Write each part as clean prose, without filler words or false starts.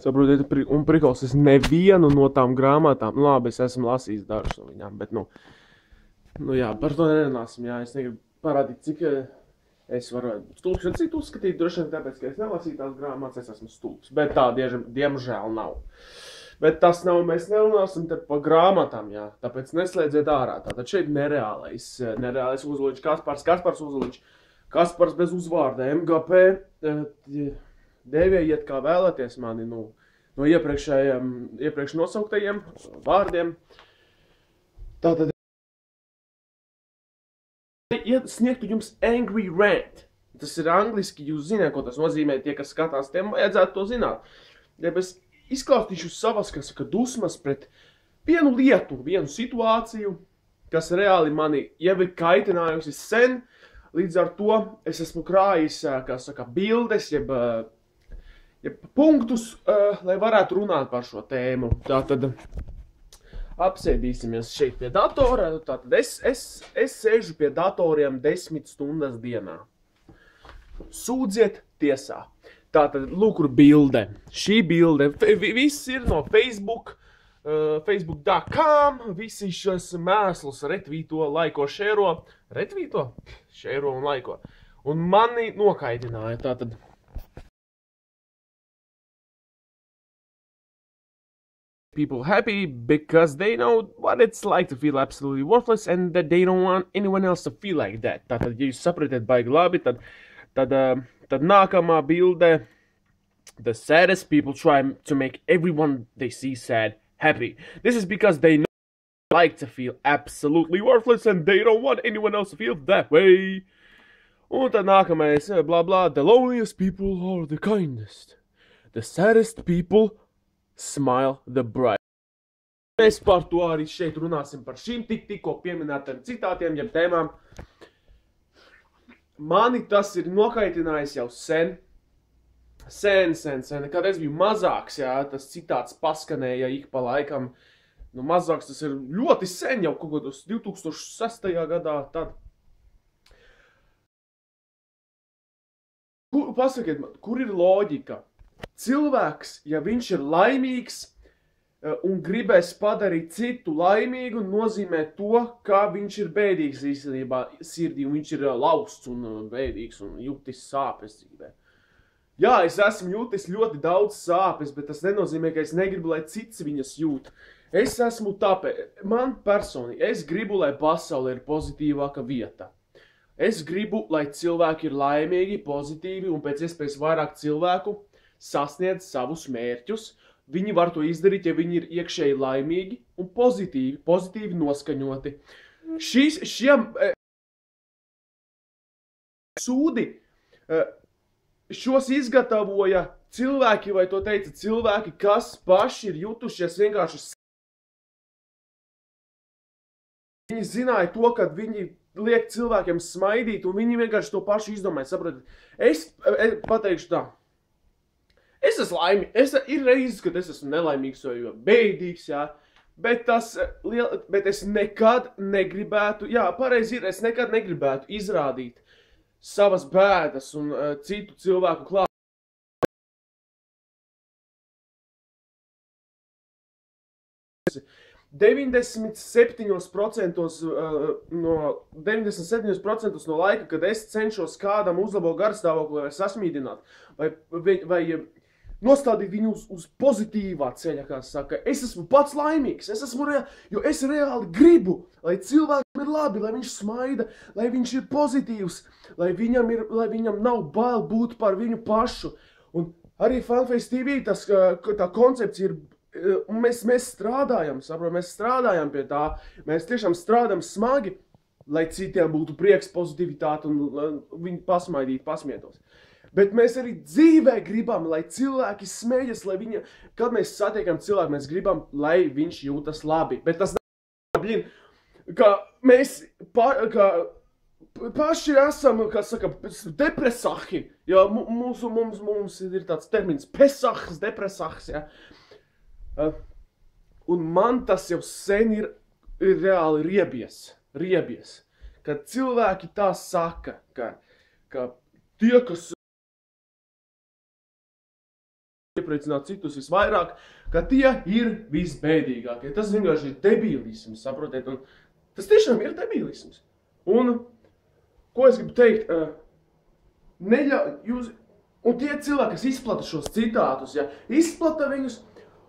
Saprotiet, un prikals, es nevienu no tām grāmatām, labi, es esmu lasījis dažas no viņām, bet, nu jā, par to nerunāsim, jā, es negribu parādīt, cik es varu stulbs, un citu uzskatīt, droši vien tāpēc, ka es nelasīju tās grāmatas, es esmu stulbs, bet tā, diemžēl nav. Bet tas nav, mēs nerunāsim te pa grāmatām, jā, tāpēc neslēdziet ārā, tātad šeit nereālais Uzuliņš, Kaspars Uzuliņš, Kaspars bez uzvārda, MGP, devējiet kā vēlaties mani, no iepriekš nosauktajiem vārdiem. Tātad, sniegtu jums angry rant. Tas ir angliski, jūs zināt, ko tas nozīmē, tie, kas skatās, tiem vajadzētu to zināt. Ja es izklāstīšu savas, kas saka, dusmas pret vienu lietu, vienu situāciju, kas reāli mani jau ir kaitinājusi sen, līdz ar to es esmu krājis, kas saka, bildes, jeb punktus, lai varētu runāt par šo tēmu. Tātad apsēdīsimies šeit pie datora. Tātad es sēžu pie datoriem 10 stundas dienā. Sūdziet tiesā. Tātad, lūk, kur bilde. Šī bilde, viss ir no Facebook, facebook.com, visi šos mēslus retvīto, laiko, šēro. Retvīto? Šēro un laiko. Un mani nokaitināja, tātad. People happy because they know what it's like to feel absolutely worthless and that they don't want anyone else to feel like that. Tātad, ja jūs sapratiet baigi labi, tad nākamā bilde. The saddest people try to make everyone they see sad happy. This is because they know what it's like to feel absolutely worthless and they don't want anyone else to feel that way. Un tad nākamais, blah blah, the loneliest people are the kindest. The saddest people smile the bright. Mēs par to arī šeit runāsim par šīm tikko pieminētiem citātiem, jeb tēmām. Mani tas ir nokaitinājis jau sen. Kad es biju mazāks, jā, tas citāts paskanēja ik pa laikam. Nu, mazāks tas ir ļoti sen, jau kaut kādos 2006. gadā. Tad. Pasakiet man, kur ir loģika? Cilvēks, ja viņš ir laimīgs un gribēs padarīt citu laimīgu, nozīmē to, ka viņš ir bēdīgs īstenībā sirdī, un viņš ir lausts un bēdīgs un jutis sāpes dzīvē. Jā, es esmu jūtis ļoti daudz sāpes, bet tas nenozīmē, ka es negribu, lai cits viņas jūt. Es esmu tāpēc, man personīgi, es gribu, lai pasaule ir pozitīvāka vieta. Es gribu, lai cilvēki ir laimīgi, pozitīvi un pēc iespējas vairāk cilvēku sasniedz savus mērķus. Viņi var to izdarīt, ja viņi ir iekšēji laimīgi un pozitīvi noskaņoti. Šiem sūdi šos izgatavoja cilvēki, vai to teica cilvēki, kas paši ir jutušies vienkārši. Viņi zināja to, ka viņi liek cilvēkiem smaidīt, un viņi vienkārši to pašu izdomāja, saprotat. Es pateikšu tā. Es esmu laimīgs, ir reizes, kad es esmu nelaimīgs vai bēdīgs, jā, bet es nekad negribētu, jā, pareizi ir, es nekad negribētu izrādīt savas bēdas un citu cilvēku klāt. 97% no laika, kad es cenšos kādam uzlabot garstāvokli vai sasmīdināt, vai nostādīt viņu uz pozitīvā ceļa, kā saka. Es esmu pats laimīgs, jo es reāli gribu, lai cilvēkam ir labi, lai viņš smaida, lai viņš ir pozitīvs, lai viņam nav bail būt par viņu pašu. Un arī Funface TV tā koncepcija ir, mēs strādājam, saprot, mēs strādājam pie tā, mēs tiešām strādājam smagi, lai citiem būtu prieks, pozitivitāte un viņi pasmaidītu, pasmietos. Bet mēs arī dzīvē gribam, lai cilvēki smējas, kad mēs satiekam cilvēku, mēs gribam, lai viņš jūtas labi. Bet tas nav, ka mēs paši esam, kā saka, depresahi, jo mums ir tāds termins pesahs, depresahs, ja. Un man tas jau sen ir reāli riebies, kad cilvēki tā saka, ka tie, kas iepriecināt citus visvairāk, ka tie ir visbēdīgākie. Tas vienkārši ir debilisms, saprotiet, un tas tiešām ir debilisms. Un, ko es gribu teikt, un tie cilvēki, kas izplata šos citātus, ja, izplata viņus,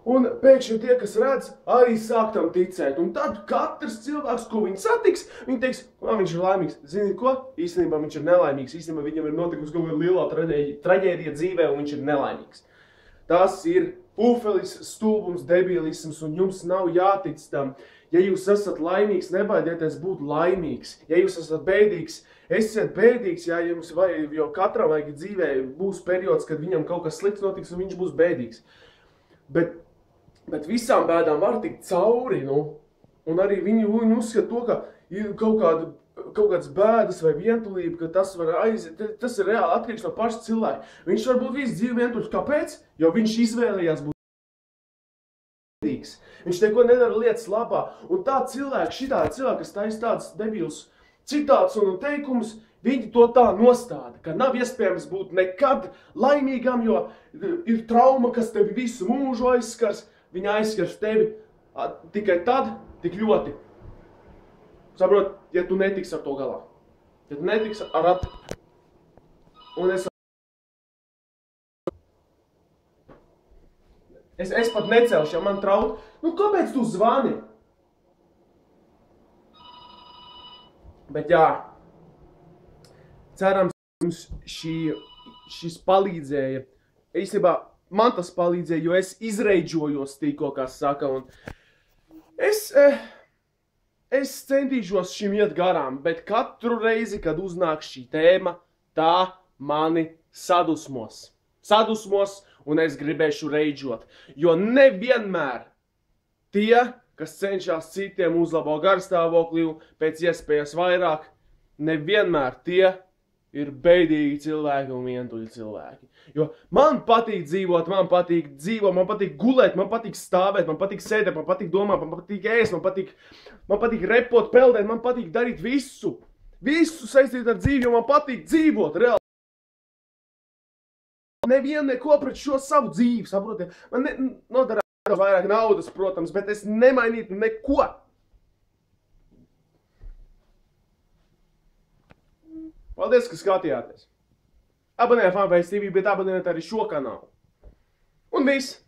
un pēkšņi tie, kas redz, arī sāk tam ticēt. Un tad katrs cilvēks, ko viņi satiks, viņi teiks, viņš ir laimīgs. Ziniet ko? Īstenībā viņš ir nelaimīgs. Īstenībā viņam ir notikusi kaut kāda lielā traģēdija dzīvē, un viņš ir nelaimīgs. Tas ir pufelis, stulbums, debilisms, un jums nav jātic tam. Ja jūs esat laimīgs, nebaidieties būt laimīgs. Ja jūs esat bēdīgs, esiet bēdīgs, ja jums vajag, jo katram vajag dzīvē būs periods, kad viņam kaut kas slikts notiks, un viņš būs bēdīgs. Bet visām bēdām var tikt cauri, nu. Un arī viņi uzskata to, ka ir kaut kādas bēdas vai vientulība, ka tas var aiziet. Tas ir reāli atkarīgs no paša cilvēka. Viņš var būt visu dzīvi vientuļš. Kāpēc? Jo viņš izvēlējās būt bēdīgs. Viņš neko nedara lietas labā. Un tā šitādi cilvēki, kas taisa tādas debilus citātus un teikumus, viņi to tā nostāda, ka nav iespējams būt nekad laimīgam, jo ir trauma, kas tevi visu mūžu aizskars. Viņa aizskars tevi tikai tad, tik ļoti. Saprot, ja tu netiksi ar to galā. Ja tu netiksi ar Un es pat necelšu, ja man traut. Nu, kāpēc tu zvani? Bet jā, cerams, jums šis palīdzēja. Īstenībā, man tas palīdzēja, jo es izreidžojos tikko, kā saka, un es centīšos šim iet garām, bet katru reizi, kad uznāk šī tēma, tā mani sadusmos. Un es gribēšu reidžot, jo nevienmēr tie, kas cenšas citiem uzlabo garstāvokli pēc iespējas vairāk, nevienmēr tie ir bēdīgi cilvēki un vientuļi cilvēki. Jo man patīk dzīvot, man patīk gulēt, man patīk stāvēt, man patīk sēdēt, man patīk domāt, man patīk ēst, man patīk repot, peldēt, man patīk darīt visu. Visu saistīt ar dzīvi, jo man patīk dzīvot, reāli. Nevienu neko pret šo savu dzīvi, saprotiet? Man nodarā vairāk naudas, protams, bet es nemainītu neko. Paldies, ka skatījāties. Abonējiet Fanbase TV, bet abonējiet arī šo kanālu. Un viss.